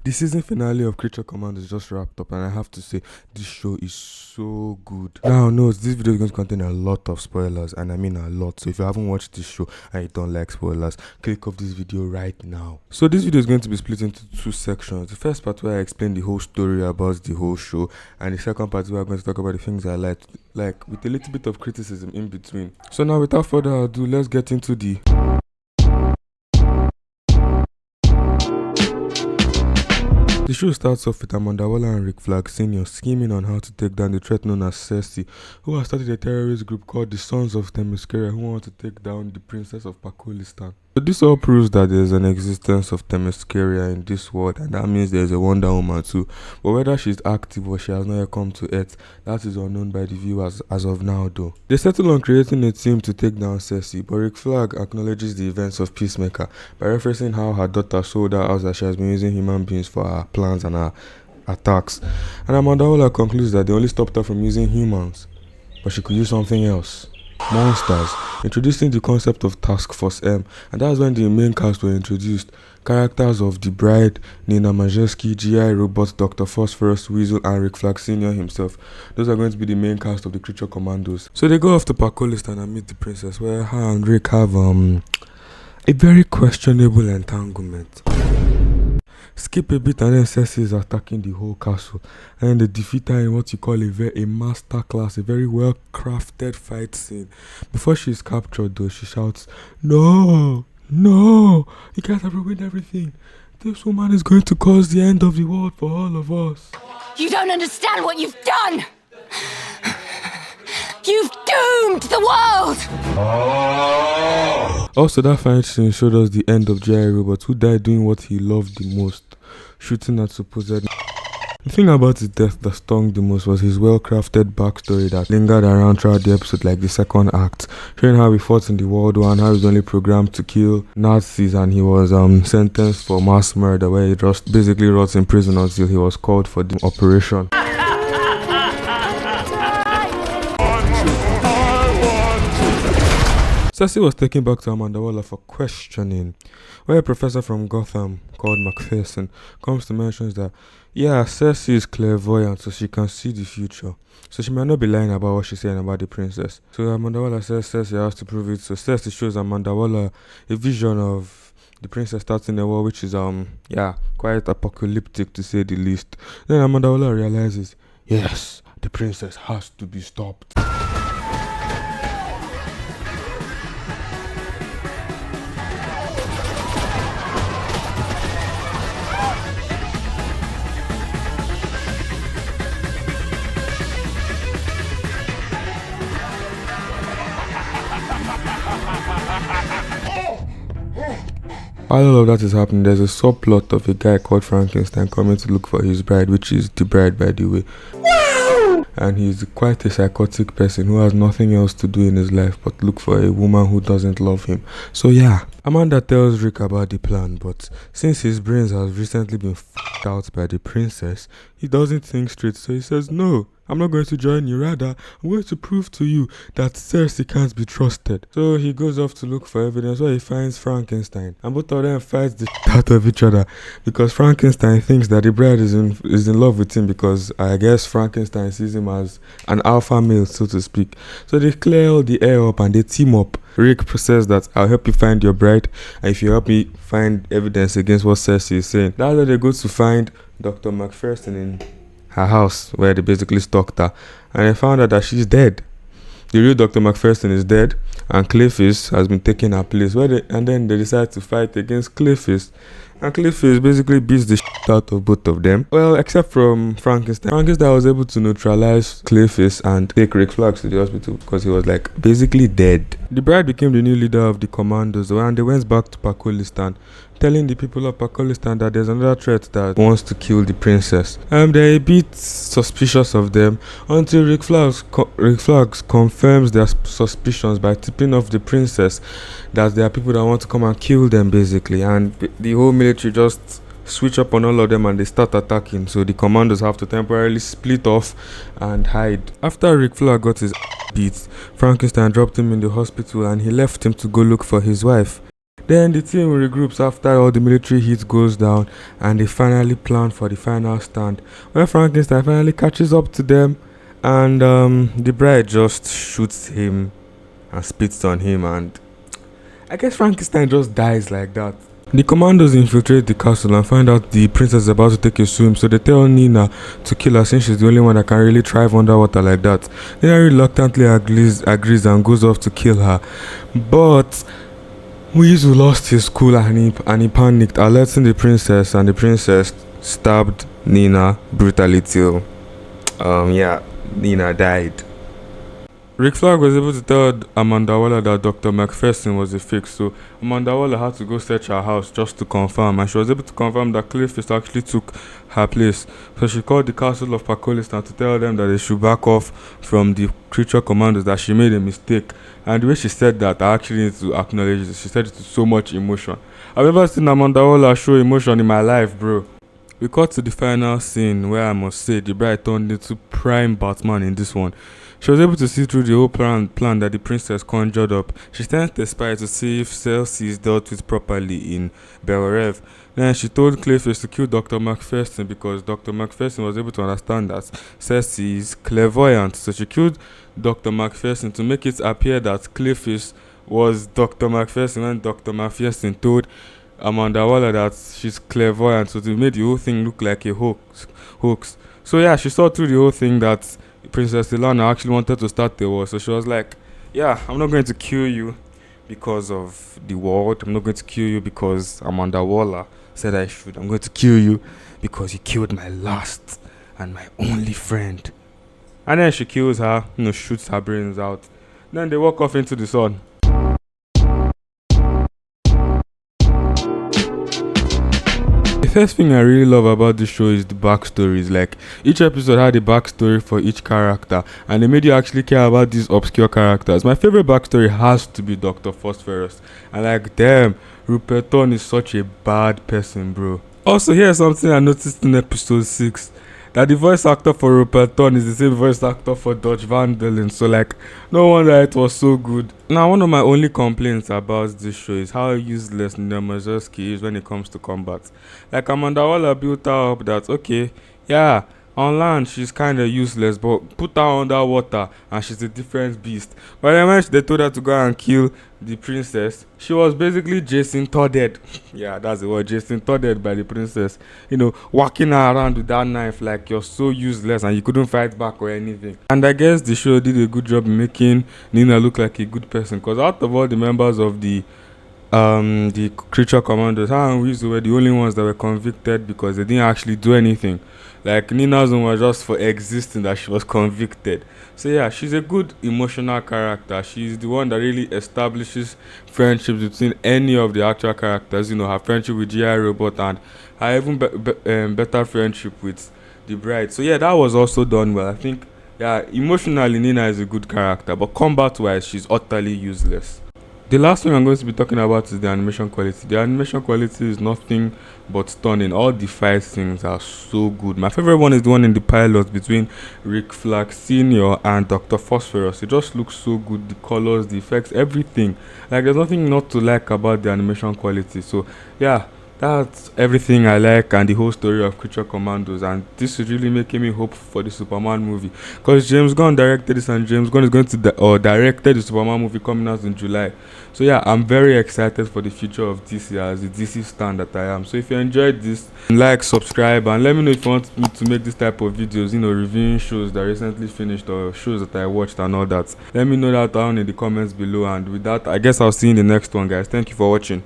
The season finale of Creature Commandos just wrapped up, and I have to say, this show is so good. Now, note, this video is going to contain a lot of spoilers, and I mean a lot. So if you haven't watched this show and you don't like spoilers, click off this video right now. So this video is going to be split into two sections. The first part where I explain the whole story about the whole show, and the second part where I'm going to talk about the things I like with a little bit of criticism in between. So now, without further ado, let's get into the... The show starts off with Amanda Waller and Rick Flag Sr. scheming on how to take down the threat known as Cersei, who has started a terrorist group called the Sons of Themyscira, who want to take down the Princess of Pakistan. But this all proves that there is an existence of Themyscira in this world, and that means there is a Wonder Woman too. But whether she's active or she has not yet come to Earth, that is unknown by the viewers as of now though. They settle on creating a team to take down Cersei, but Rick Flag acknowledges the events of Peacemaker by referencing how her daughter sold her house that she has been using human beings for her plans and her attacks. And Amanda Waller concludes that they only stopped her from using humans, but she could use something else. Monsters, introducing the concept of Task Force M, and that's when the main cast were introduced. Characters of The Bride, Nina Majeski, G.I. Robot, Dr. Phosphorus, Weasel, and Rick Flag Sr. himself. Those are going to be the main cast of the Creature Commandos. So they go off to Pakistan and meet the princess, where her and Rick have a very questionable entanglement. Skip a bit and then Cersei is attacking the whole castle, and then they defeat her in what you call a master class, a very well crafted fight scene. Before she is captured though, she shouts, "No, no, you guys have ruined everything. This woman is going to cause the end of the world for all of us. You don't understand what you've done! You've doomed the world!" Also, that fight scene showed us the end of G.I. Robot, who died doing what he loved the most, shooting at supposed... The thing about his death that stung the most was his well-crafted backstory that lingered around throughout the episode, like the second act, showing how he fought in the World War and how he was only programmed to kill Nazis, and he was sentenced for mass murder, where he just basically rot in prison until he was called for the operation. Cersei was taken back to Amanda Waller for questioning, where a professor from Gotham called Macpherson comes to mention that, yeah, Cersei is clairvoyant, so she can see the future. So she might not be lying about what she's saying about the princess. So Amanda Waller says Cersei has to prove it. So Cersei shows Amanda Waller a vision of the princess starting a war, which is quite apocalyptic to say the least. Then Amanda Waller realizes, yes, the princess has to be stopped. While all of that is happening, there's a subplot of a guy called Frankenstein coming to look for his bride, which is the bride, by the way. And he's quite a psychotic person who has nothing else to do in his life but look for a woman who doesn't love him. So yeah, Amanda tells Rick about the plan, but since his brains has recently been f***ed out by the princess, he doesn't think straight, so he says, "No, I'm not going to join you, rather I'm going to prove to you that Cersei can't be trusted." So he goes off to look for evidence, where he finds Frankenstein, and both of them fight the shit out of each other because Frankenstein thinks that the bride is in love with him, because I guess Frankenstein sees him as an alpha male, so to speak. So they clear all the air up and they team up. Rick says that I'll help you find your bride, and if you help me find evidence against what Cersei is saying. That's why they go to find Dr. Macpherson in her house, where they basically stalked her, and they found out that she's dead. The real Dr. Macpherson is dead, and Clayface has been taking her place. And then they decide to fight against Clayface, and Clayface basically beats the shit out of both of them. Well, except from Frankenstein. Frankenstein was able to neutralize Clayface and take Rick Flag to the hospital because he was like basically dead. The bride became the new leader of the Commandos, and they went back to Pakistan, telling the people of Pakistan that there's another threat that wants to kill the princess. They're a bit suspicious of them until Rick Flag confirms their suspicions by tipping off the princess that there are people that want to come and kill them basically, and the whole military just switch up on all of them and they start attacking. So the Commandos have to temporarily split off and hide. After Rick Flag got his beat, Frankenstein dropped him in the hospital and he left him to go look for his wife. Then the team regroups after all the military heat goes down, and they finally plan for the final stand. When Frankenstein finally catches up to them, and the bride just shoots him and spits on him, and I guess Frankenstein just dies like that. The commandos infiltrate the castle and find out the princess is about to take a swim, so they tell Nina to kill her since she's the only one that can really thrive underwater like that. Nina reluctantly agrees and goes off to kill her, but Weasel lost his cool and he panicked, alerting the princess, and the princess stabbed Nina brutally till Nina died. Rick Flag was able to tell Amanda Waller that Dr. McPherson was a fake, so Amanda Waller had to go search her house just to confirm, and she was able to confirm that Clayface actually took her place. So she called the castle of Pakolistan to tell them that they should back off from the creature commandos, that she made a mistake. And the way she said that, I actually need to acknowledge it. She said it with so much emotion. I've never seen Amanda Waller show emotion in my life, bro. We cut to the final scene where I must say the bride turned into prime Batman in this one. She was able to see through the whole plan that the princess conjured up. She sent a spy to see if Celsi is dealt with properly in Belrev. Then she told Clayface to kill Dr. McPherson because Dr. McPherson was able to understand that Celsi is clairvoyant. So she killed Dr. McPherson to make it appear that Clayface was Dr. McPherson when Dr. McPherson told Amanda Waller that she's clairvoyant. So to make the whole thing look like a hoax. So yeah, she saw through the whole thing that Princess Ilana actually wanted to start the war. So she was like, yeah, I'm not going to kill you because of the world. I'm not going to kill you because Amanda Waller said I should. I'm going to kill you because you killed my last and my only friend. And then she kills her, shoots her brains out. Then they walk off into the sun. The first thing I really love about this show is the backstories. Like, each episode had a backstory for each character, and they made you actually care about these obscure characters. My favorite backstory has to be Dr. Phosphorus. And like, damn, Rupert Thorne is such a bad person, bro. Also, here's something I noticed in episode 6. That the voice actor for Rupert Thorne is the same voice actor for Dutch Van Dalen, so like, no wonder it was so good. Now, one of my only complaints about this show is how useless Nina Mazorsky is when it comes to combat. Like, Amanda Waller built her up that, okay, yeah, on land she's kind of useless, but put her underwater and she's a different beast. By the time they told her to go and kill the princess, she was basically Jason Todded. Yeah, that's the word, Jason Todded by the princess. Walking her around with that knife like you're so useless and you couldn't fight back or anything. And I guess the show did a good job in making Nina look like a good person, because out of all the members of the creature commandos, her and Weasel were the only ones that were convicted because they didn't actually do anything. Like, Nina's one was just for existing that she was convicted. So yeah, she's a good emotional character. She's the one that really establishes friendships between any of the actual characters. Her friendship with G.I. Robot and her even better friendship with the bride. So yeah, that was also done well. I think, yeah, emotionally Nina is a good character, but combat-wise, she's utterly useless. The last thing I'm going to be talking about is the animation quality. The animation quality is nothing but stunning. All the fight scenes are so good. My favorite one is the one in the pilot between Rick Flag Sr. and Dr. Phosphorus. It just looks so good. The colors, the effects, everything. Like, there's nothing not to like about the animation quality. So yeah, that's everything I like, and the whole story of Creature Commandos. And this is really making me hope for the Superman movie, because James Gunn directed this, and James Gunn is going to directed the Superman movie coming out in July. So yeah, I'm very excited for the future of DC as the DC stan that I am. So if you enjoyed this, like, subscribe, and let me know if you want me to make this type of videos, reviewing shows that recently finished or shows that I watched and all that. Let me know that down in the comments below, and with that, I guess I'll see you in the next one, guys. Thank you for watching.